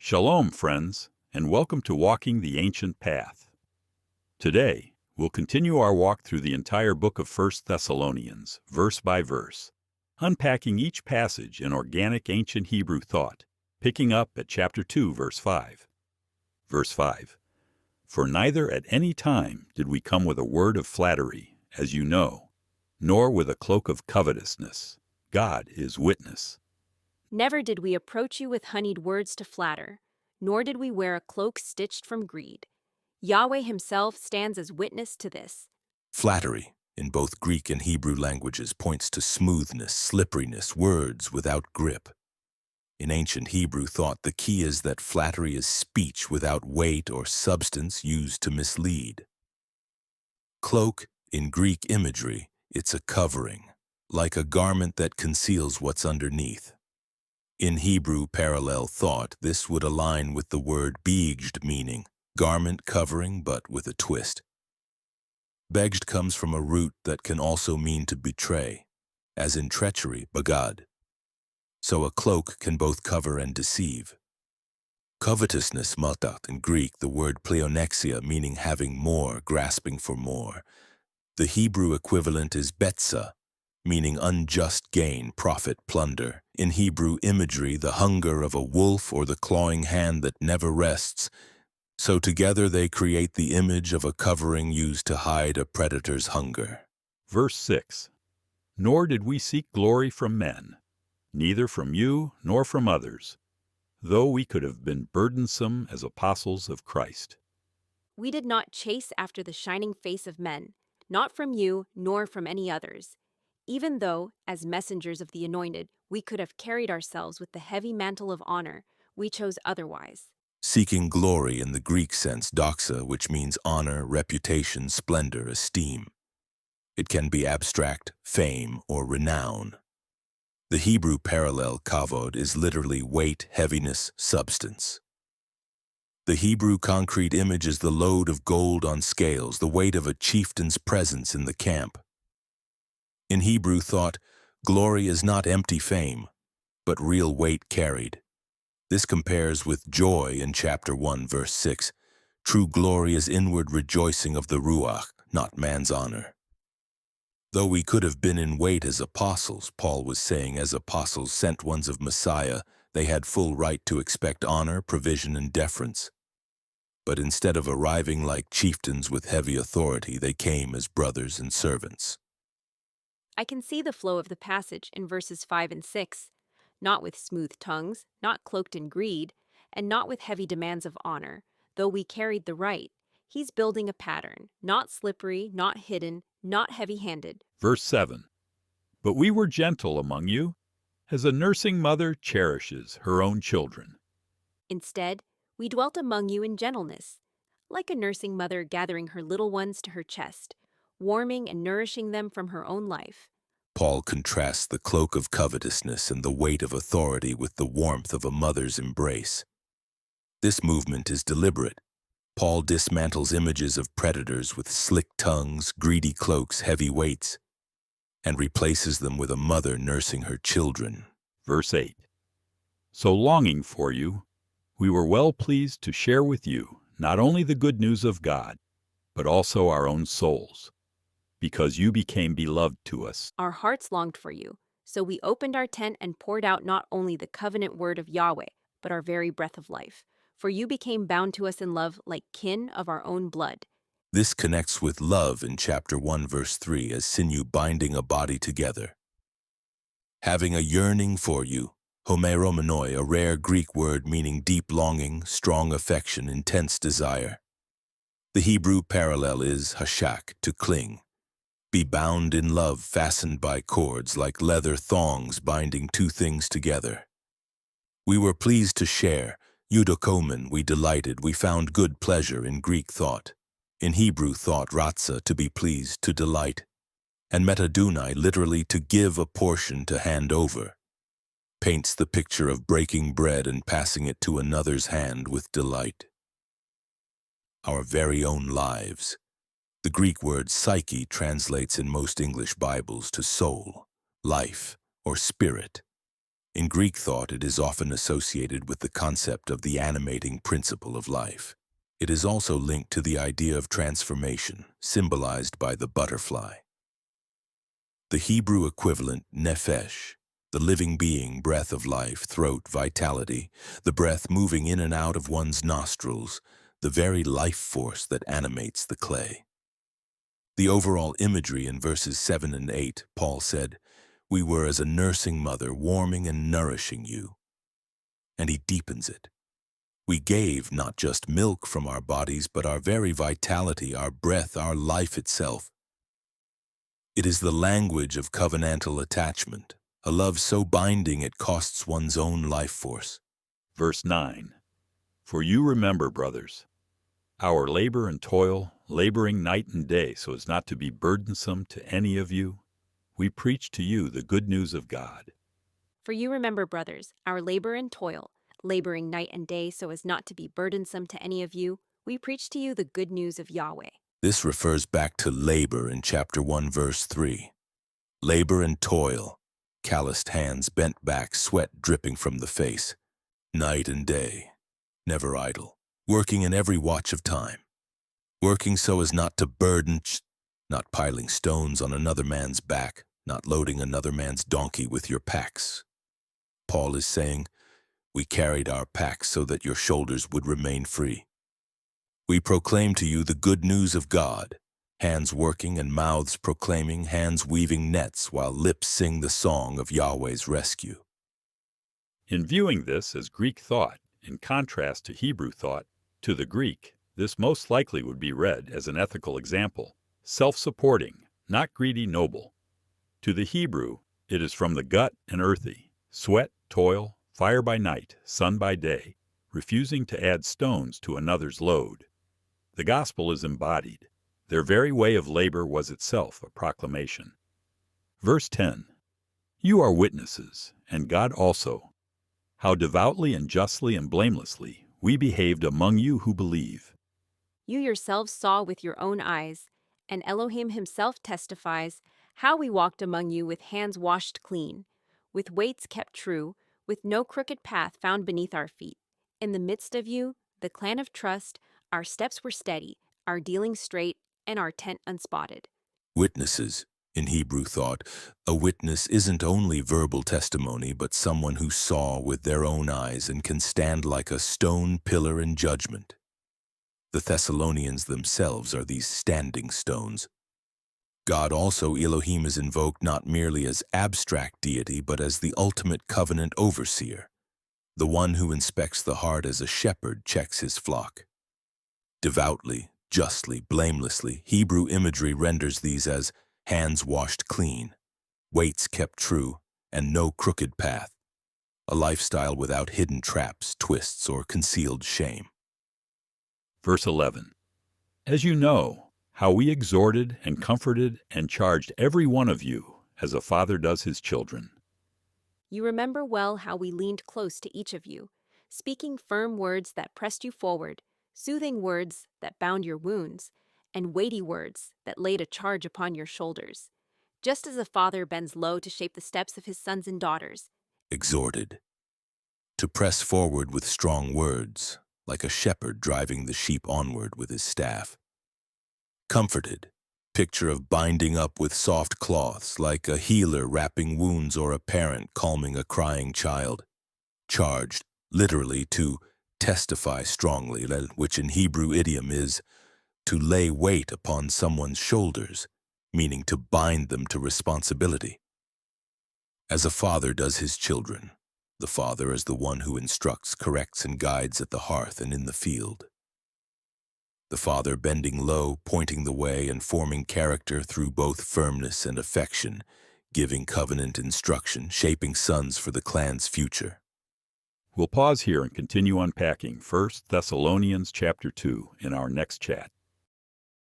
Shalom, friends, and welcome to Walking the Ancient Path. Today, we'll continue our walk through the entire book of 1 Thessalonians, verse by verse, unpacking each passage in organic ancient Hebrew thought, picking up at chapter 2, verse 5. Verse 5. For neither at any time did we come with a word of flattery, as you know, nor with a cloak of covetousness. God is witness. Never did we approach you with honeyed words to flatter, nor did we wear a cloak stitched from greed. Yahweh himself stands as witness to this. Flattery, in both Greek and Hebrew languages, points to smoothness, slipperiness, words without grip. In ancient Hebrew thought, the key is that flattery is speech without weight or substance used to mislead. Cloak, in Greek imagery, it's a covering, like a garment that conceals what's underneath. In Hebrew parallel thought, this would align with the word beged, meaning garment covering but with a twist. Beged comes from a root that can also mean to betray, as in treachery, bagad. So a cloak can both cover and deceive. Covetousness, matat, in Greek, the word pleonexia, meaning having more, grasping for more. The Hebrew equivalent is betza, meaning unjust gain, profit, plunder. In Hebrew imagery, the hunger of a wolf or the clawing hand that never rests. So together they create the image of a covering used to hide a predator's hunger. Verse 6. Nor did we seek glory from men, neither from you nor from others, though we could have been burdensome as apostles of Christ. We did not chase after the shining face of men, not from you nor from any others, even though, as messengers of the anointed, we could have carried ourselves with the heavy mantle of honor. We chose otherwise. Seeking glory in the Greek sense, doxa, which means honor, reputation, splendor, esteem. It can be abstract, fame, or renown. The Hebrew parallel, kavod, is literally weight, heaviness, substance. The Hebrew concrete image is the load of gold on scales, the weight of a chieftain's presence in the camp. In Hebrew thought, glory is not empty fame, but real weight carried. This compares with joy in chapter 1, verse 6. True glory is inward rejoicing of the Ruach, not man's honor. Though we could have been in weight as apostles, Paul was saying, as apostles, sent ones of Messiah, they had full right to expect honor, provision, and deference. But instead of arriving like chieftains with heavy authority, they came as brothers and servants. I can see the flow of the passage in verses 5 and 6, not with smooth tongues, not cloaked in greed, and not with heavy demands of honor, though we carried the right. He's building a pattern, not slippery, not hidden, not heavy-handed. Verse 7. But we were gentle among you, as a nursing mother cherishes her own children. Instead, we dwelt among you in gentleness, like a nursing mother gathering her little ones to her chest, warming and nourishing them from her own life. Paul contrasts the cloak of covetousness and the weight of authority with the warmth of a mother's embrace. This movement is deliberate. Paul dismantles images of predators with slick tongues, greedy cloaks, heavy weights, and replaces them with a mother nursing her children. Verse 8. So longing for you, we were well pleased to share with you not only the good news of God, but also our own souls, because you became beloved to us. Our hearts longed for you, so we opened our tent and poured out not only the covenant word of Yahweh, but our very breath of life. For you became bound to us in love like kin of our own blood. This connects with love in chapter 1, verse 3, as sinew binding a body together. Having a yearning for you, homeromenoi, a rare Greek word meaning deep longing, strong affection, intense desire. The Hebrew parallel is hashak, to cling. Be bound in love, fastened by cords like leather thongs binding two things together. We were pleased to share. Eudokomen, we delighted, we found good pleasure in Greek thought. In Hebrew thought, ratza, to be pleased, to delight. And metadunai, literally to give a portion, to hand over, paints the picture of breaking bread and passing it to another's hand with delight. Our very own lives. The Greek word psyche translates in most English Bibles to soul, life, or spirit. In Greek thought, it is often associated with the concept of the animating principle of life. It is also linked to the idea of transformation, symbolized by the butterfly. The Hebrew equivalent, nephesh, the living being, breath of life, throat, vitality, the breath moving in and out of one's nostrils, the very life force that animates the clay. The overall imagery in verses 7 and 8, Paul said, "We were as a nursing mother, warming and nourishing you." And he deepens it. We gave not just milk from our bodies, but our very vitality, our breath, our life itself. It is the language of covenantal attachment, a love so binding it costs one's own life force. Verse 9. For you remember, brothers, our labor and toil, laboring night and day so as not to be burdensome to any of you. We preach to you the good news of God. For you remember, brothers, our labor and toil, laboring night and day so as not to be burdensome to any of you. We preach to you the good news of Yahweh. This refers back to labor in chapter 1, verse 3. Labor and toil, calloused hands bent back, sweat dripping from the face, night and day, never idle, working in every watch of time, working so as not to burden, not piling stones on another man's back, not loading another man's donkey with your packs. Paul is saying, we carried our packs so that your shoulders would remain free. We proclaim to you the good news of God, hands working and mouths proclaiming, hands weaving nets while lips sing the song of Yahweh's rescue. In viewing this as Greek thought, in contrast to Hebrew thought, to the Greek, this most likely would be read as an ethical example, self-supporting, not greedy, noble. To the Hebrew, it is from the gut and earthy, sweat, toil, fire by night, sun by day, refusing to add stones to another's load. The gospel is embodied. Their very way of labor was itself a proclamation. Verse 10. You are witnesses, and God also, how devoutly and justly and blamelessly we behaved among you who believe. You yourselves saw with your own eyes, and Elohim himself testifies, how we walked among you with hands washed clean, with weights kept true, with no crooked path found beneath our feet. In the midst of you, the clan of trust, our steps were steady, our dealings straight, and our tent unspotted. Witnesses, in Hebrew thought, a witness isn't only verbal testimony, but someone who saw with their own eyes and can stand like a stone pillar in judgment. The Thessalonians themselves are these standing stones. God also, Elohim, is invoked not merely as abstract deity, but as the ultimate covenant overseer, the one who inspects the heart as a shepherd checks his flock. Devoutly, justly, blamelessly, Hebrew imagery renders these as hands washed clean, weights kept true, and no crooked path, a lifestyle without hidden traps, twists, or concealed shame. Verse 11. As you know, how we exhorted and comforted and charged every one of you, as a father does his children. You remember well how we leaned close to each of you, speaking firm words that pressed you forward, soothing words that bound your wounds, and weighty words that laid a charge upon your shoulders, just as a father bends low to shape the steps of his sons and daughters. Exhorted. To press forward with strong words, like a shepherd driving the sheep onward with his staff. Comforted. Picture of binding up with soft cloths, like a healer wrapping wounds or a parent calming a crying child. Charged, literally, to testify strongly, which in Hebrew idiom is to lay weight upon someone's shoulders, meaning to bind them to responsibility. As a father does his children, the father is the one who instructs, corrects, and guides at the hearth and in the field. The father bending low, pointing the way, and forming character through both firmness and affection, giving covenant instruction, shaping sons for the clan's future. We'll pause here and continue unpacking 1 Thessalonians chapter 2 in our next chat.